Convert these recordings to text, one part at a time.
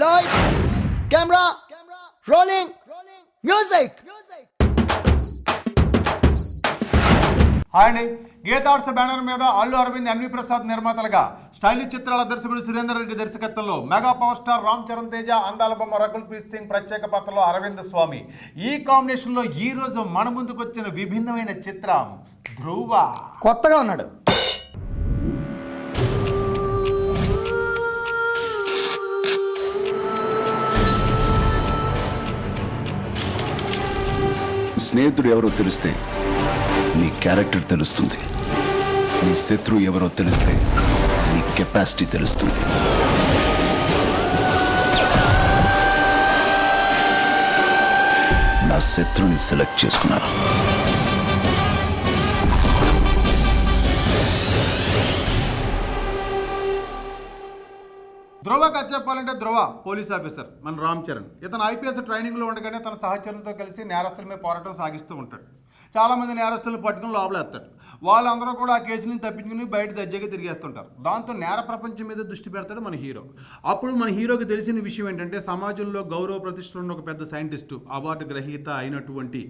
Lights, camera, rolling, music. Hi అండి. Geetha Arts banner మీద Allu Arvind, N V Prasad నిర్మాతలుగా stylish చిత్రాల దర్శకుడు సురేందర్ రెడ్డి దర్శకత్వంలో mega power star Ram Charan Teja, అందాల బొమ్మ రకుల్ ప్రీత్ సింగ్ ప్రత్యేక పాత్రలో అరవింద్ స్వామి. ఈ కాంబినేషన్లో ఈ రోజు మన ముందుకు వచ్చిన విభిన్నమైన చిత్రం ధ్రువ. కొత్తగా ఉన్నాడు. స్నేహితుడు ఎవరో తెలిస్తే నీ క్యారెక్టర్ తెలుస్తుంది. నీ శత్రువు ఎవరో తెలిస్తే నీ కెపాసిటీ తెలుస్తుంది. నా శత్రువుని సెలెక్ట్ చేసుకున్నాను. ధ్రువ కథ చెప్పాలంటే ధ్రువ పోలీస్ ఆఫీసర్ మన రామ్ చరణ్. ఇతను ఐపీఎస్ ట్రైనింగ్లో ఉండగానే తన సహచరులతో కలిసి నేరస్తుల మీద పోరాటం సాగిస్తూ ఉంటాడు. చాలామంది నేరస్తులను పట్టుకుని లోపలేస్తాడు. వాళ్ళందరూ కూడా ఆ కేసు నుంచి తప్పించుకుని బయట దర్జాగా తిరిగేస్తుంటారు. దాంతో నేర ప్రపంచం మీద దృష్టి పెడతాడు మన హీరో. అప్పుడు మన హీరోకి తెలిసిన విషయం ఏంటంటే సమాజంలో గౌరవ ప్రతిష్టలు ఒక పెద్ద సైంటిస్టు, అవార్డు గ్రహీత అయినటువంటి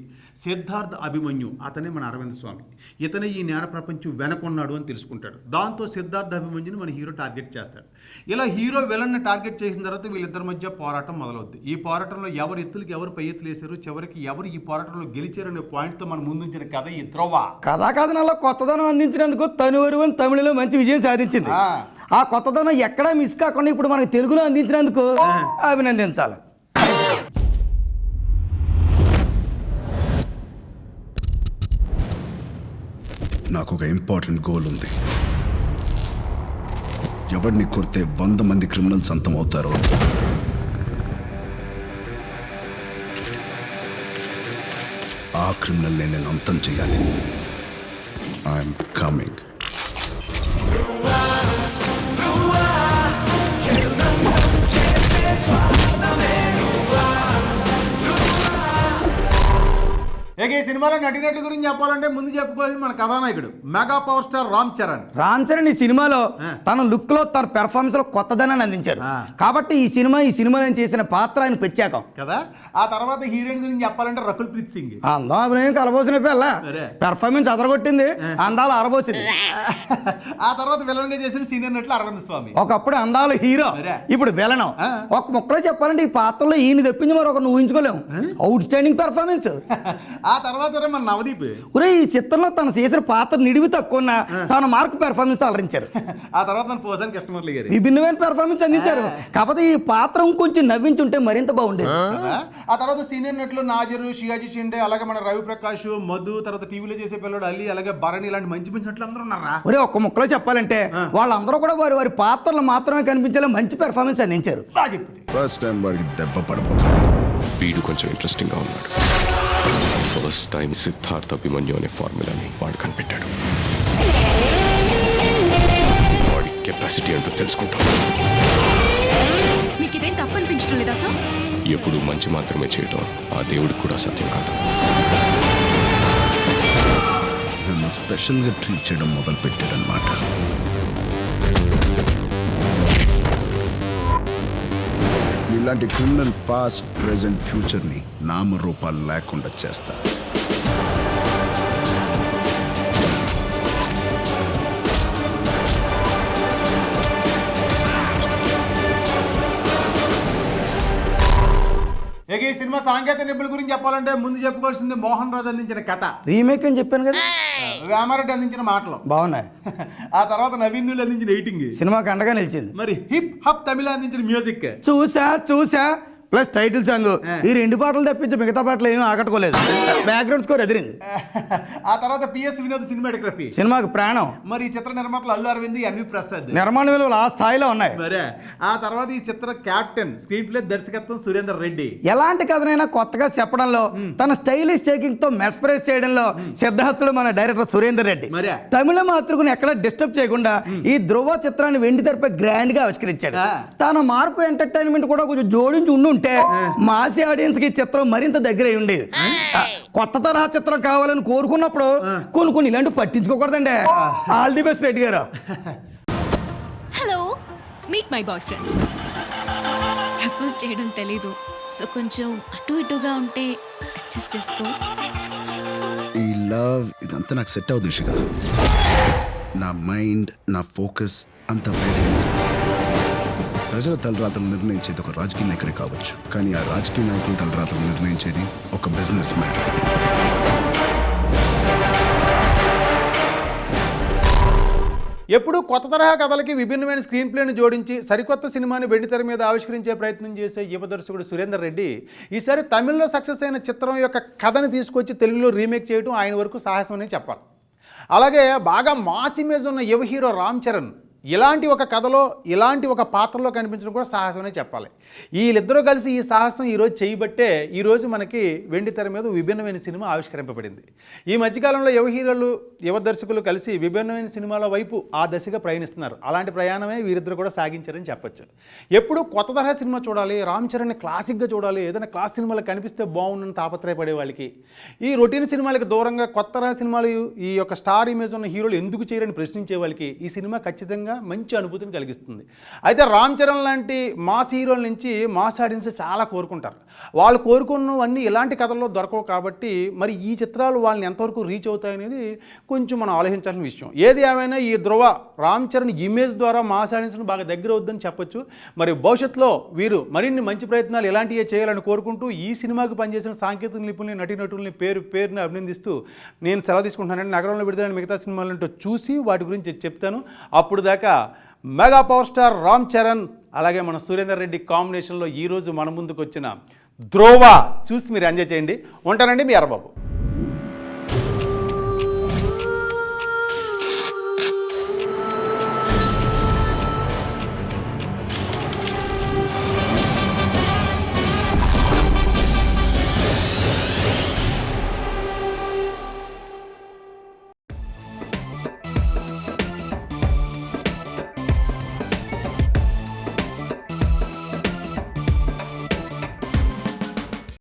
సిద్ధార్థ్ అభిమన్యు, అతనే మన అరవింద్ స్వామి. ఇతనే ఈ నేర ప్రపంచం వెనకున్నాడు అని తెలుసుకుంటాడు. దాంతో సిద్ధార్థ్ అభిమన్యుని మన హీరో టార్గెట్ చేస్తాడు. ఇలా హీరో విలన్ని టార్గెట్ చేసిన తర్వాత వీళ్ళిద్దరి మధ్య పోరాటం మొదలవుద్ది. ఈ పోరాటంలో ఎవరు ఎత్తులకి ఎవరు పై ఎత్తులు వేశారు, చివరికి ఎవరు ఈ పోరాటంలో గెలిచారనే పాయింట్తో మన ముందుంచిన కథ ఈ ధ్రువ. కథాకథనాల్లో కొత్తదనం అందించినందుకు తనువరు అని తమిళలో మంచి విజయం సాధించింది. ఆ కొత్తదనం ఎక్కడా మిస్ కాకుండా ఇప్పుడు మనకి తెలుగులో అందించినందుకు అభినందించాలి. నాకు ఒక ఇంపార్టెంట్ గోల్ ఉంది. ఎవరిని కొడితే 100 మంది క్రిమినల్స్ అంతం అవుతారో ఆ క్రిమినల్ నేను అంతం చేయాలి. I'm coming. ఈ సినిమాలో నటినట్ల గురించి చెప్పాలంటే ముందు చెప్పుకోవాలి మన కథానాయకుడు mega power star Ram Charan. Ram Charan ఈ సినిమాలో తన లుక్ లో, తన పెర్ఫార్మెన్స్ లో కొత్తదనాన్ని అందించారు. కాబట్టి ఈ సినిమాలో చేసిన పాత్ర ఆయన ప్రత్యేకం కదా. ఆ తర్వాత హీరోయిన్ గురించి చెప్పాలంటే రకుల్ ప్రీత్ సింగ్. అందం అభినయం కలబోసిన పిల్ల, పెర్ఫార్మెన్స్ అదరగొట్టింది, అందాలు ఆరబోసింది. ఆ తర్వాత విలన్ గా చేసిన సీనియర్ నటులు అరవింద్ స్వామి. ఒకప్పుడు అందాలు హీరో, ఇప్పుడు విలనం. ఒక ముక్కలో చెప్పాలంటే ఈ పాత్రలో ఈయన తెప్పించి మరి ఒకరిని ఊహించుకోలేము. Out standing performance. ఆ తర్వాత మన నవదీప్. ఈ చిత్రంలో తను చేసిన పాత్ర నిడివి తక్కువ తన మార్క్ పెర్ఫార్మెన్స్ అలరించారు. ఆ తర్వాత మన పోసాని కృష్ణమురళి గారు విభిన్నమైన పెర్ఫార్మెన్స్ అందించారు. కాకపోతే ఈ పాత్ర కొంచెం నవ్వించుంటే మరింత బాగుండేది. ఆ తర్వాత సీనియర్ నటులు నాజరు, షియాజీ షిండే, అలాగే మన రవి ప్రకాష్, మధు, తర్వాత టీవీలో చేసే పిల్లడు అల్లి, అలాగే భరణి, ఇలాంటి మంచి మంచి నటులు అందరూ ఉన్నారా. ఒక్క ముక్కలో చెప్పాలంటే వాళ్ళందరూ కూడా వారి పాత్రలు మాత్రమే కనిపించేలా మంచి పెర్ఫార్మెన్స్ అందించారు. ఫస్ట్ టైం వాడికి దెబ్బ పడిపోతుంది. వీడు కొంచెం ఇంట్రెస్టింగ్గా ఉన్నాడు. ఫస్ట్ టైం సిద్ధార్థ్ అభిమన్యు అనే ఫార్ములాని వాడు కనిపెట్టాడు. వాడి కెపాసిటీ అంటూ తెలుసుకుంటాం. మీకు ఇదేం తప్పు అనిపించడం లేదా సార్? ఎప్పుడు మంచి మాత్రమే చేయటం ఆ దేవుడికి కూడా సత్యం కాదు. నన్ను స్పెషల్గా ట్రీట్ చేయడం మొదలు పెట్టాడనమాట. ఇలాంటి క్రిమినల్ పాస్ట్, ప్రెజెంట్, ఫ్యూచర్ని నామరూపాలు లేకుండా చేస్తా. ఈ సినిమా సాంకేతిక నిపుణుల గురించి చెప్పాలంటే ముందు చెప్పుకోవాల్సింది మోహన్ రాజు అందించిన కథ. రీమేక్ అని చెప్పాను కదా. వేమారెడ్డి అందించిన మాటలు బాగున్నాయి. ఆ తర్వాత నవీన్ నులు అందించిన ఎడిటింగ్ సినిమాకి అండగా నిలిచింది. మరి హిప్ హప్ తమిళ అందించిన మ్యూజిక్ చూసా ప్లస్ టైటిల్ సాంగ్. ఈ 2 పాటలు తప్పించి మిగతా పాటలు ఏమీ ఆకట్టుకోలేదు. Background score ఎదిరింది. ఆ తర్వాత పిఎస్ వినోద్ సినిమాటోగ్రఫీ, సినిమాకి ప్రాణం. మరి ఈ చిత్ర నిర్మాతలు అల్లు అరవింద్, ఎన్వి ప్రసాద్. నిర్మాణ విలువలు ఆ స్థాయిలో ఉన్నాయి. మరే ఆ తర్వాత ఈ చిత్ర క్యాప్టెన్, స్క్రీన్ ప్లే దర్శకత్వం సురేందర్ రెడ్డి. ఎలాంటి కథనైనా కొత్తగా చెప్పడంలో, తన స్టైలిష్ టేకింగ్ తో మెస్పరైజ్ చేయడంలో సిద్ధార్థుడు మన డైరెక్టర్ సురేందర్ రెడ్డి. తమిళ మాతృకుని ఎక్కడ డిస్టర్బ్ చేయకుండా ఈ ధ్రువ చిత్రాన్ని వెండి తెరపై గ్రాండ్ గా ఆవిష్కరించాడు. తన మార్కు ఎంటర్టైన్మెంట్ కూడా కొంచెం జోడించి ఉండి మాసి ఆడియన్స్ కి చిత్రం మరింత దగ్గర అయి ఉండేది. కొత్త తరహా చిత్రం కావాలని కోరుకున్నప్పుడు కొన్ని ఇలాంటివి పట్టించుకోకూడదండి. ఆల్ ది బెస్ట్ రెడ్డి గారు. Hello, meet my boy friend. Propose చేయడం తెలీదు. సో కొంచెం అటు ఇటుగా ఉంటే అడ్జస్ట్ చేసుకో. ఈ లవ్ ఇదంతా నాకు సెట్ అవ్వదు ఇషిక. నా మైండ్, నా ఫోకస్ అంతా వేరే. ప్రజల తలరాతలు నిర్ణయించేది ఒక రాజకీయ నాయకుడే కావచ్చు, కానీ ఆ రాజకీయ నాయకుల తలరాతలు నిర్ణయించేది ఒక బిజినెస్ మ్యాన్. ఎప్పుడు కొత్త తరహా కథలకి విభిన్నమైన స్క్రీన్ ప్లేను జోడించి సరికొత్త సినిమాని వెండితెర మీద ఆవిష్కరించే ప్రయత్నం చేసే యువ దర్శకుడు సురేందర్ రెడ్డి ఈసారి తమిళ్లో సక్సెస్ అయిన చిత్రం యొక్క కథని తీసుకొచ్చి తెలుగులో రీమేక్ చేయడం ఆయన వరకు సాహసం అనే చెప్పాలి. అలాగే బాగా మాస్ ఇమేజ్ ఉన్న యువ హీరో రామ్ చరణ్ ఇలాంటి ఒక కథలో ఇలాంటి ఒక పాత్రలో కనిపించడం కూడా సాహసమనే చెప్పాలి. వీళ్ళిద్దరూ కలిసి ఈ సాహసం ఈరోజు చేయబట్టే ఈరోజు మనకి వెండితెర మీద విభిన్నమైన సినిమా ఆవిష్కరింపబడింది. ఈ మధ్యకాలంలో యువ హీరోలు యువ దర్శకులు కలిసి విభిన్నమైన సినిమాల వైపు ఆ దశగా ప్రయాణిస్తున్నారు. అలాంటి ప్రయాణమే వీరిద్దరు కూడా సాగించారని చెప్పొచ్చు. ఎప్పుడు కొత్త తరహా సినిమా చూడాలి, రామ్ చరణ్ని క్లాసిక్గా చూడాలి, ఏదైనా క్లాస్ సినిమాలు కనిపిస్తే బాగుండని తాపత్రయపడే వాళ్ళకి, ఈ రొటీన్ సినిమాలకి దూరంగా కొత్త తరహా సినిమాలు ఈ యొక్క స్టార్ ఇమేజ్ ఉన్న హీరోలు ఎందుకు చేయరని ప్రశ్నించే వాళ్ళకి ఈ సినిమా ఖచ్చితంగా మంచి అనుభూతిని కలిగిస్తుంది. అయితే రామ్ చరణ్ లాంటి మాస్ హీరోల నుంచి మాస్ ఆడియన్స్ చాలా కోరుకుంటారు. వాళ్ళు కోరుకున్నవన్నీ ఇలాంటి కథల్లో దొరకవు కాబట్టి మరి ఈ చిత్రాలు వాళ్ళని ఎంతవరకు రీచ్ అవుతాయనేది కొంచెం మనం ఆలోచించాల్సిన విషయం. ఏది ఏమైనా ఈ ధ్రువ రామ్ చరణ్ ఇమేజ్ ద్వారా మాస్ ఆడియన్స్ను బాగా దగ్గర అవుద్దని చెప్పొచ్చు. మరి భవిష్యత్తులో వీరు మరిన్ని మంచి ప్రయత్నాలు ఇలాంటివే చేయాలని కోరుకుంటూ ఈ సినిమాకి పనిచేసిన సాంకేతిక నిపుణుల్ని, నటీనటుల్ని పేరుని అభినందిస్తూ నేను సెలవు తీసుకుంటున్నానండి. నగరంలో విడుదలైన మిగతా సినిమాలంటూ చూసి వాటి గురించి చెప్తాను. అప్పుడు దాకా mega power star Ram Charan అలాగే మన సురేందర్ రెడ్డి కాంబినేషన్లో ఈరోజు మన ముందుకు వచ్చిన ధ్రువ చూసి మీరు ఎంజాయ్ చేయండి. ఉంటానండి మీ అరబాబు.